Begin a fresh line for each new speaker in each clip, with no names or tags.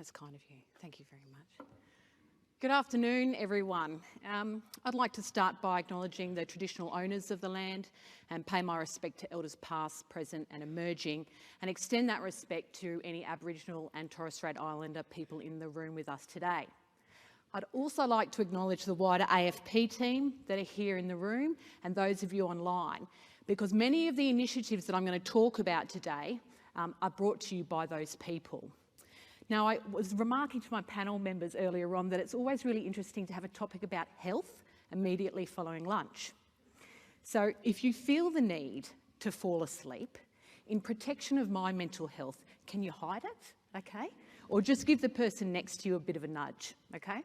That's kind of you. Thank you very much. Good afternoon, everyone. I'd like to start by acknowledging the traditional owners of the land and pay my respect to elders past, present and emerging, and extend that respect to any Aboriginal and Torres Strait Islander people in the room with us today. I'd also like to acknowledge the wider AFP team that are here in the room and those of you online, because many of the initiatives that I'm going to talk about today are brought to you by those people. Now, I was remarking to my panel members earlier on that it's always really interesting to have a topic about health immediately following lunch. So if you feel the need to fall asleep, in protection of my mental health, can you hide it, okay? Or just give the person next to you a bit of a nudge, okay?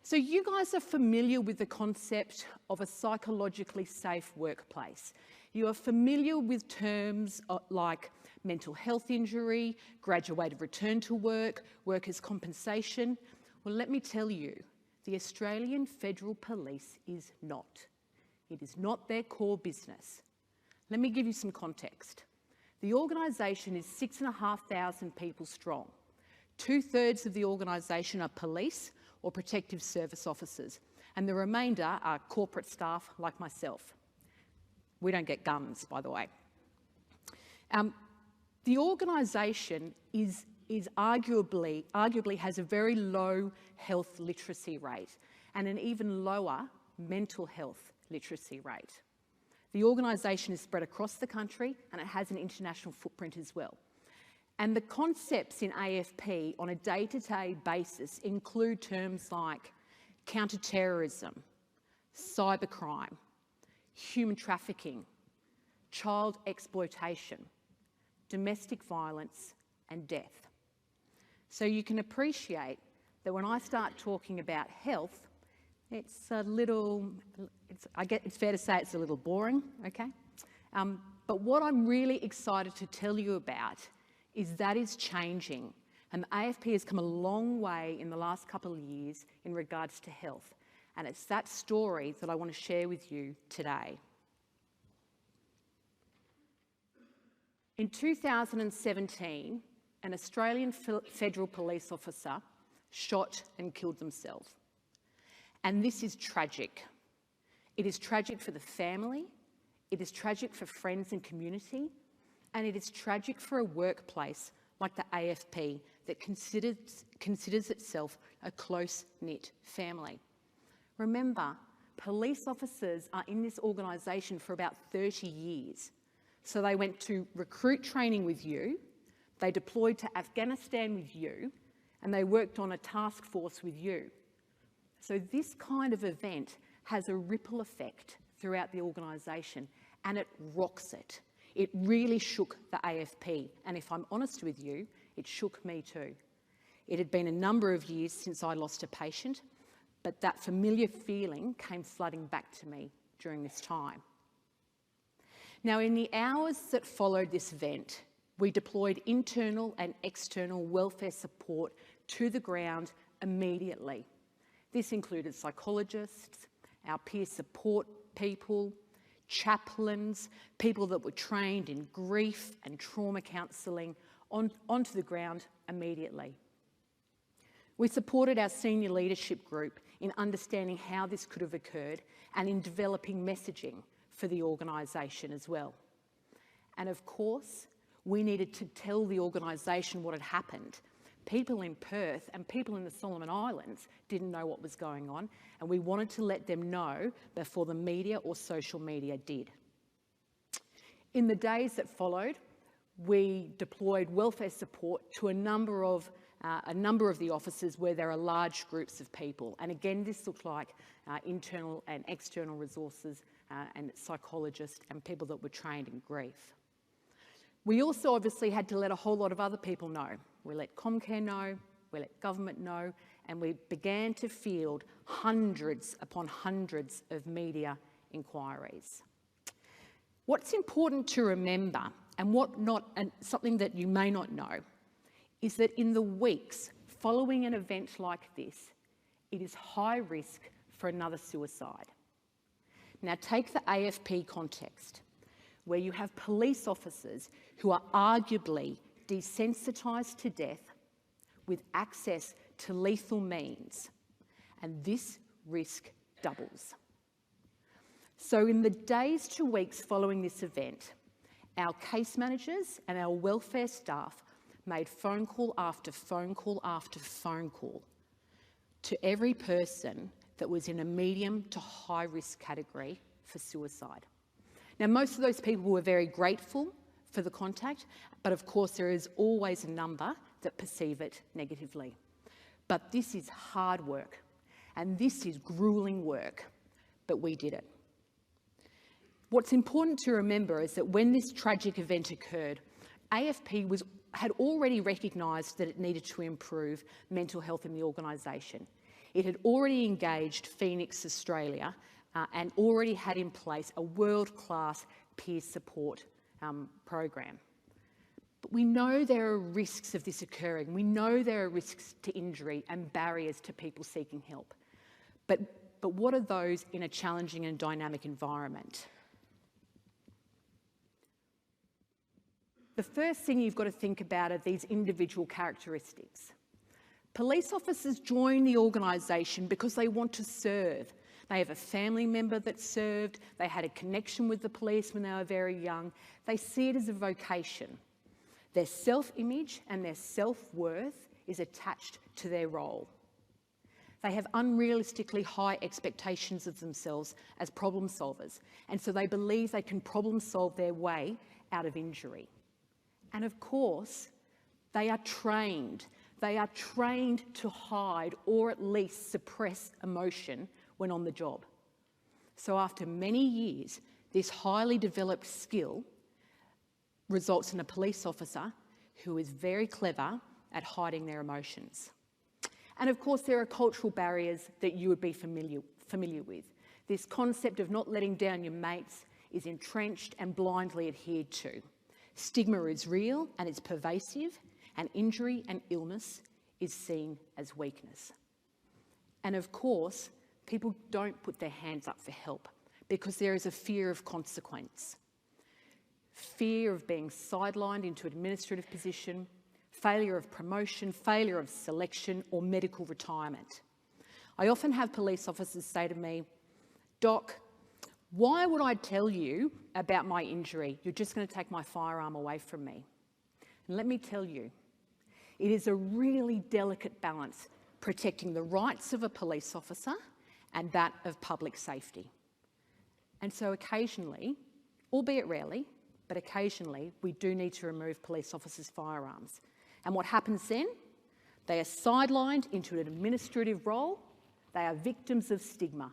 So you guys are familiar with the concept of a psychologically safe workplace. You are familiar with terms like mental health injury, graduated return to work, workers' compensation. Well, let me tell you, the Australian Federal Police is not. It is not their core business. Let me give you some context. The organisation is 6,500 people strong. 2/3 of the organisation are police or protective service officers, and the remainder are corporate staff like myself. We don't get guns, by the way. The organisation is arguably has a very low health literacy rate and an even lower mental health literacy rate. The organisation is spread across the country and it has an international footprint as well. And the concepts in AFP on a day-to-day basis include terms like counter-terrorism, cybercrime, human trafficking, child exploitation, domestic violence and death. So you can appreciate that when I start talking about health, it's a little, it's fair to say it's a little boring, okay? But what I'm really excited to tell you about is that is changing, and the AFP has come a long way in the last couple of years in regards to health, and it's that story that I want to share with you today. In 2017, an Australian federal police officer shot and killed themselves. And this is tragic. It is tragic for the family, it is tragic for friends and community, and it is tragic for a workplace like the AFP that considers itself a close-knit family. Remember, police officers are in this organisation for about 30 years. So they went to recruit training with you, they deployed to Afghanistan with you, and they worked on a task force with you. So this kind of event has a ripple effect throughout the organisation, and it rocks it. It really shook the AFP, and if I'm honest with you, it shook me too. It had been a number of years since I lost a patient, but that familiar feeling came flooding back to me during this time. Now, in the hours that followed this event, we deployed internal and external welfare support to the ground immediately. This included psychologists, our peer support people, chaplains, people that were trained in grief and trauma counselling onto the ground immediately. We supported our senior leadership group in understanding how this could have occurred and in developing messaging for the organisation as well. And of course, we needed to tell the organisation what had happened. People in Perth and people in the Solomon Islands didn't know what was going on, and we wanted to let them know before the media or social media did. In the days that followed, we deployed welfare support to a number of the offices where there are large groups of people. And again, this looked like internal and external resources and psychologists and people that were trained in grief. We also obviously had to let a whole lot of other people know. We let Comcare know, we let government know, and we began to field hundreds upon hundreds of media inquiries. What's important to remember, and something that you may not know, is that in the weeks following an event like this, it is high risk for another suicide. Now take the AFP context, where you have police officers who are arguably desensitised to death, with access to lethal means, and this risk doubles. So in the days to weeks following this event, our case managers and our welfare staff made phone call after phone call after phone call to every person that was in a medium to high risk category for suicide. Now, most of those people were very grateful for the contact, but of course there is always a number that perceive it negatively. But this is hard work, and this is grueling work, but we did it. What's important to remember is that when this tragic event occurred, AFP had already recognised that it needed to improve mental health in the organisation. It had already engaged Phoenix Australia and already had in place a world-class peer support program. But we know there are risks of this occurring. We know there are risks to injury and barriers to people seeking help. But what are those in a challenging and dynamic environment? The first thing you've got to think about are these individual characteristics. Police officers join the organisation because they want to serve. They have a family member that served, they had a connection with the police when they were very young. They see it as a vocation. Their self-image and their self-worth is attached to their role. They have unrealistically high expectations of themselves as problem solvers, and so they believe they can problem solve their way out of injury. And of course, they are trained. They are trained to hide or at least suppress emotion when on the job. So after many years, this highly developed skill results in a police officer who is very clever at hiding their emotions. And of course, there are cultural barriers that you would be familiar with. This concept of not letting down your mates is entrenched and blindly adhered to. Stigma is real and it's pervasive, and injury and illness is seen as weakness. And of course, people don't put their hands up for help because there is a fear of consequence. Fear of being sidelined into an administrative position, failure of promotion, failure of selection, or medical retirement. I often have police officers say to me, "Doc, why would I tell you about my injury? You're just going to take my firearm away from me." And let me tell you, it is a really delicate balance protecting the rights of a police officer and that of public safety. And so occasionally, albeit rarely, but occasionally, we do need to remove police officers' firearms. And what happens then? They are sidelined into an administrative role. They are victims of stigma.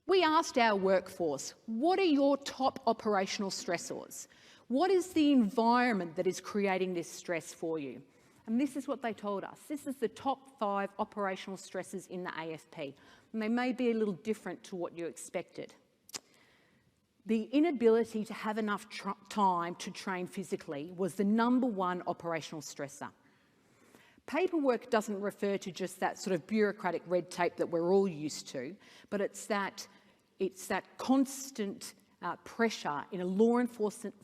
We asked our workforce, what are your top operational stressors? What is the environment that is creating this stress for you? And this is what they told us. This is the top 5 operational stresses in the AFP. And they may be a little different to what you expected. The inability to have enough time to train physically was the #1 operational stressor. Paperwork doesn't refer to just that sort of bureaucratic red tape that we're all used to, but it's that constant pressure in a law enforcement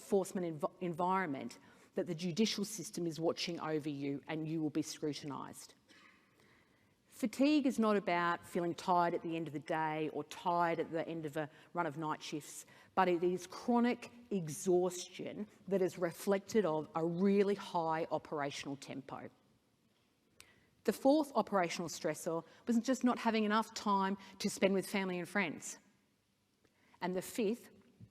environment that the judicial system is watching over you and you will be scrutinised. Fatigue is not about feeling tired at the end of the day or tired at the end of a run of night shifts, but it is chronic exhaustion that is reflected of a really high operational tempo. The 4th operational stressor was just not having enough time to spend with family and friends. And the 5th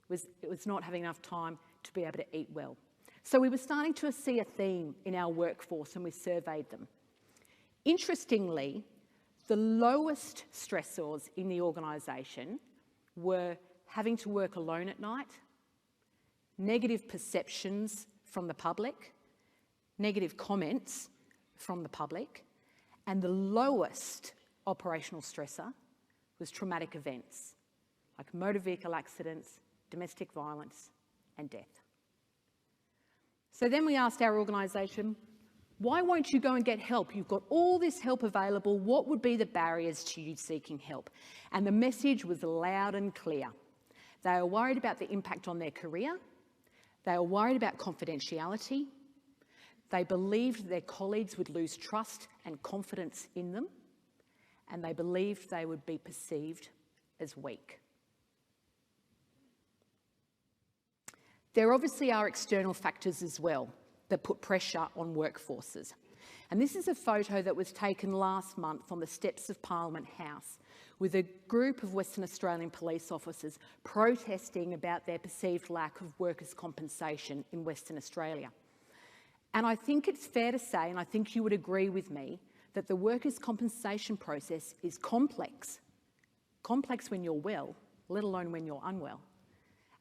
was not having enough time to be able to eat well. So we were starting to see a theme in our workforce and we surveyed them. Interestingly, the lowest stressors in the organisation were having to work alone at night, negative perceptions from the public, negative comments from the public, and the lowest operational stressor was traumatic events like motor vehicle accidents, domestic violence, and death. So then we asked our organisation, why won't you go and get help? You've got all this help available. What would be the barriers to you seeking help? And the message was loud and clear. They are worried about the impact on their career. They are worried about confidentiality. They believed their colleagues would lose trust and confidence in them, and they believed they would be perceived as weak. There obviously are external factors as well that put pressure on workforces. And this is a photo that was taken last month on the steps of Parliament House with a group of Western Australian police officers protesting about their perceived lack of workers' compensation in Western Australia. And I think it's fair to say, and I think you would agree with me, that the workers' compensation process is complex. Complex when you're well, let alone when you're unwell.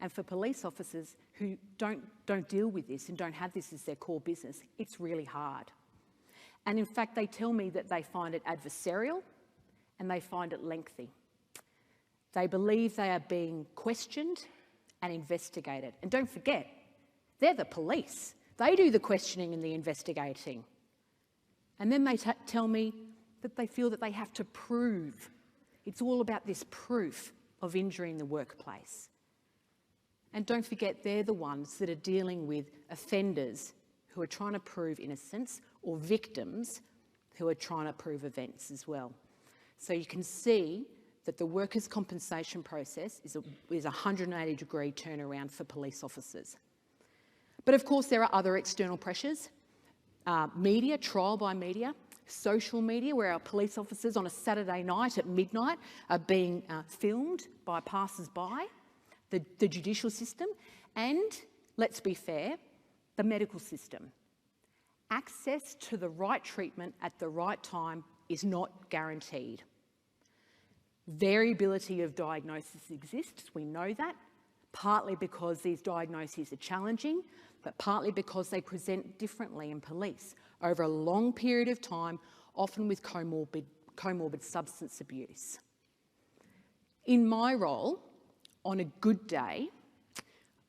And for police officers who don't deal with this and don't have this as their core business, it's really hard. And in fact, they tell me that they find it adversarial and they find it lengthy. They believe they are being questioned and investigated. And don't forget, they're the police. They do the questioning and the investigating. And then they tell me that they feel that they have to prove. It's all about this proof of injury in the workplace. And don't forget, they're the ones that are dealing with offenders who are trying to prove innocence, or victims who are trying to prove events as well. So you can see that the workers' compensation process is a 180-degree turnaround for police officers. But of course, there are other external pressures. Media, trial by media, social media, where our police officers on a Saturday night at midnight are being filmed by passers-by, the judicial system, and, let's be fair, the medical system. Access to the right treatment at the right time is not guaranteed. Variability of diagnosis exists, we know that, partly because these diagnoses are challenging, but partly because they present differently in police over a long period of time, often with comorbid substance abuse. In my role, on a good day,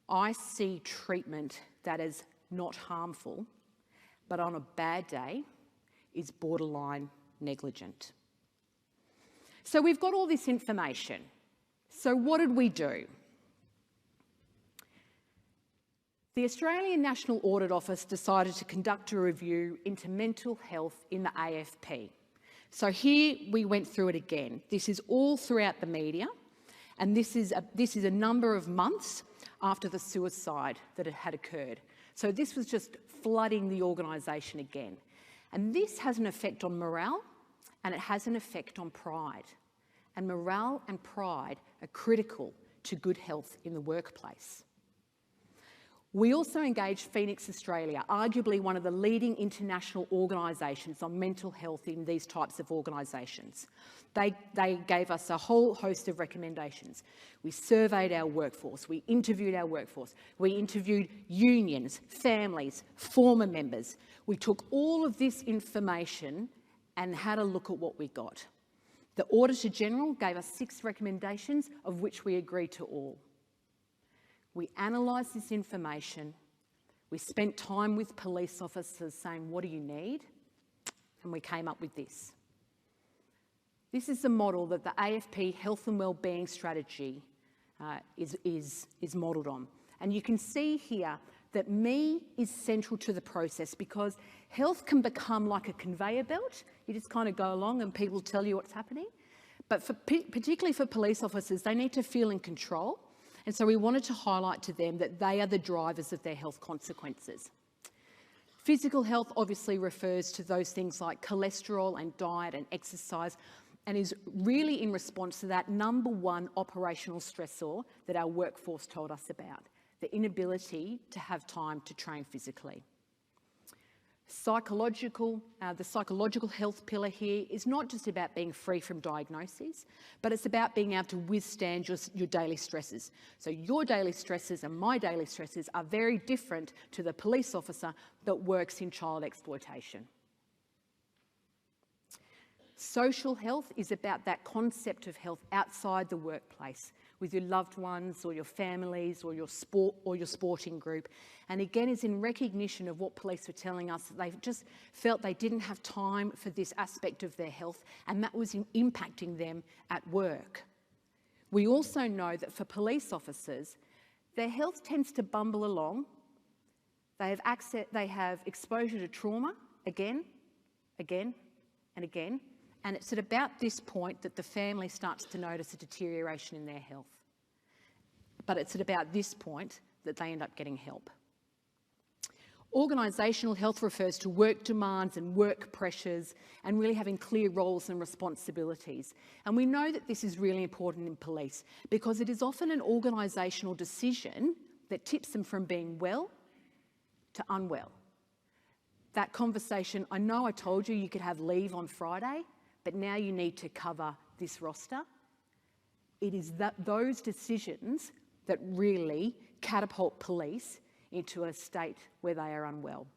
I see treatment that is not harmful, but on a bad day is borderline negligent. So we've got all this information. So what did we do? The Australian National Audit Office decided to conduct a review into mental health in the AFP. So here we went through it again. This is all throughout the media, and this is a number of months after the suicide that had occurred. So this was just flooding the organisation again. And this has an effect on morale, and it has an effect on pride. And morale and pride are critical to good health in the workplace. We also engaged Phoenix Australia, arguably one of the leading international organisations on mental health in these types of organisations. They gave us a whole host of recommendations. We surveyed our workforce, we interviewed our workforce, we interviewed unions, families, former members. We took all of this information and had a look at what we got. The Auditor General gave us 6 recommendations, of which we agreed to all. We analysed this information, we spent time with police officers saying, what do you need? And we came up with this. This is the model that the AFP Health and Wellbeing Strategy is modelled on. And you can see here that me is central to the process, because health can become like a conveyor belt. You just kind of go along and people tell you what's happening. But particularly for police officers, they need to feel in control. And so we wanted to highlight to them that they are the drivers of their health consequences. Physical health obviously refers to those things like cholesterol and diet and exercise, and is really in response to that number one operational stressor that our workforce told us about, the inability to have time to train physically. The psychological health pillar here is not just about being free from diagnoses, but it's about being able to withstand your daily stresses. So your daily stresses and my daily stresses are very different to the police officer that works in child exploitation. Social health is about that concept of health outside the workplace, with your loved ones or your families or your sport or your sporting group. And again, is in recognition of what police were telling us, that they just felt they didn't have time for this aspect of their health, and that was impacting them at work. We also know that for police officers, their health tends to bumble along, They have exposure to trauma again, again, and again, and it's at about this point that the family starts to notice a deterioration in their health. But it's at about this point that they end up getting help. Organisational health refers to work demands and work pressures and really having clear roles and responsibilities. And we know that this is really important in police because it is often an organisational decision that tips them from being well to unwell. That conversation, I know I told you could have leave on Friday, but now you need to cover this roster. It is those decisions that really catapult police into a state where they are unwell.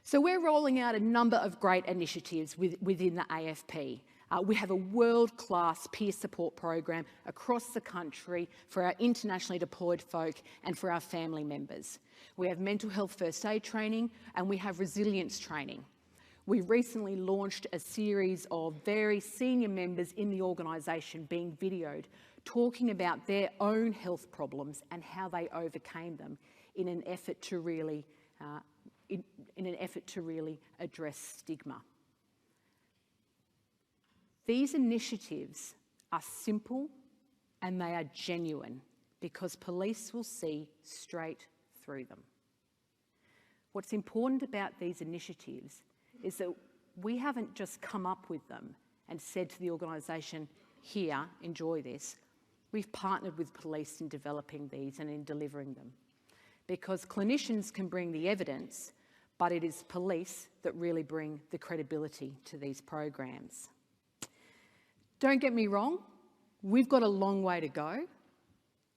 So we're rolling out a number of great initiatives within the AFP. We have a world-class peer support program across the country for our internationally deployed folk and for our family members. We have mental health first aid training and we have resilience training. We recently launched a series of very senior members in the organisation being videoed, talking about their own health problems and how they overcame them in an effort to really, address stigma. These initiatives are simple and they are genuine because police will see straight through them. What's important about these initiatives is that we haven't just come up with them and said to the organisation, here, enjoy this. We've partnered with police in developing these and in delivering them. Because clinicians can bring the evidence, but it is police that really bring the credibility to these programs. Don't get me wrong, we've got a long way to go.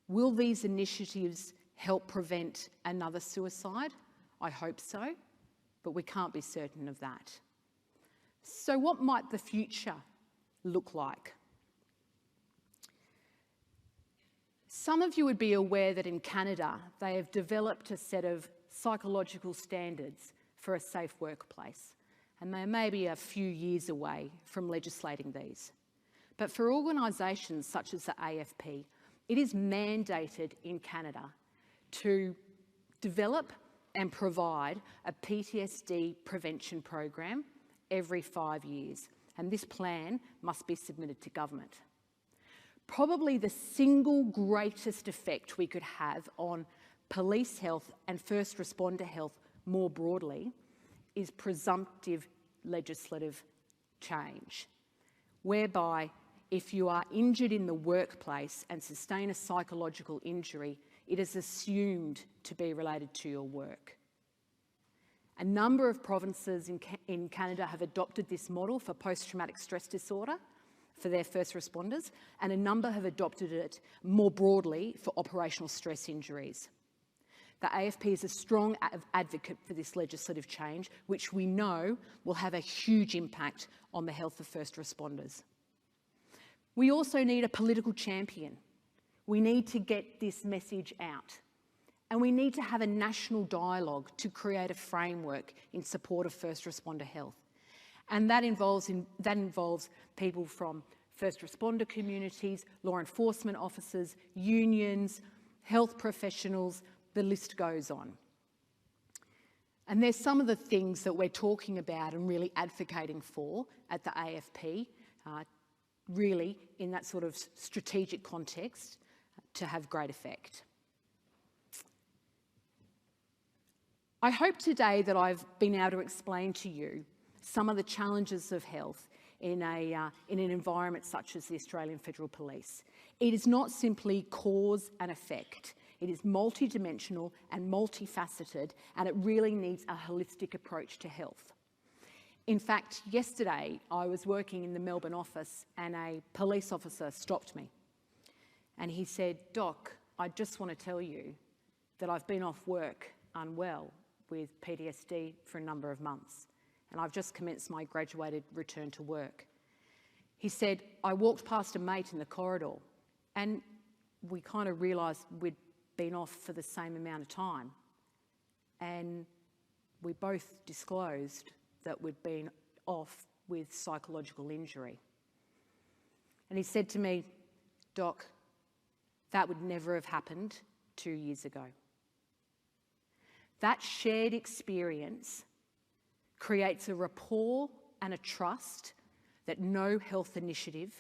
Will these initiatives help prevent another suicide? I hope so, but we can't be certain of that. So what might the future look like? Some of you would be aware that in Canada, they have developed a set of psychological standards for a safe workplace, and they may be a few years away from legislating these. But for organisations such as the AFP, it is mandated in Canada to develop and provide a PTSD prevention program every 5 years, and this plan must be submitted to government. Probably the single greatest effect we could have on police health and first responder health more broadly is presumptive legislative change, whereby if you are injured in the workplace and sustain a psychological injury, it is assumed to be related to your work. A number of provinces in Canada have adopted this model for post-traumatic stress disorder for their first responders, and a number have adopted it more broadly for operational stress injuries. The AFP is a strong advocate for this legislative change, which we know will have a huge impact on the health of first responders. We also need a political champion. We need to get this message out. And we need to have a national dialogue to create a framework in support of first responder health. And that involves people from first responder communities, law enforcement officers, unions, health professionals, the list goes on. And there's some of the things that we're talking about and really advocating for at the AFP, really in that sort of strategic context to have great effect. I hope today that I've been able to explain to you some of the challenges of health in an environment such as the Australian Federal Police. It is not simply cause and effect. It is multidimensional and multifaceted, and it really needs a holistic approach to health. In fact, yesterday I was working in the Melbourne office and a police officer stopped me and he said, "Doc, I just want to tell you that I've been off work unwell with PTSD for a number of months, and I've just commenced my graduated return to work." He said, "I walked past a mate in the corridor and we kind of realised we'd been off for the same amount of time, and we both disclosed that we'd been off with psychological injury." And he said to me, "Doc, that would never have happened 2 years ago." That shared experience creates a rapport and a trust that no health initiative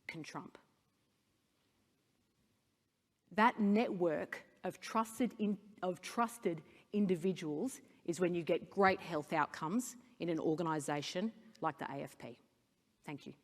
can trump. That network of trusted individuals is when you get great health outcomes in an organisation like the AFP. Thank you.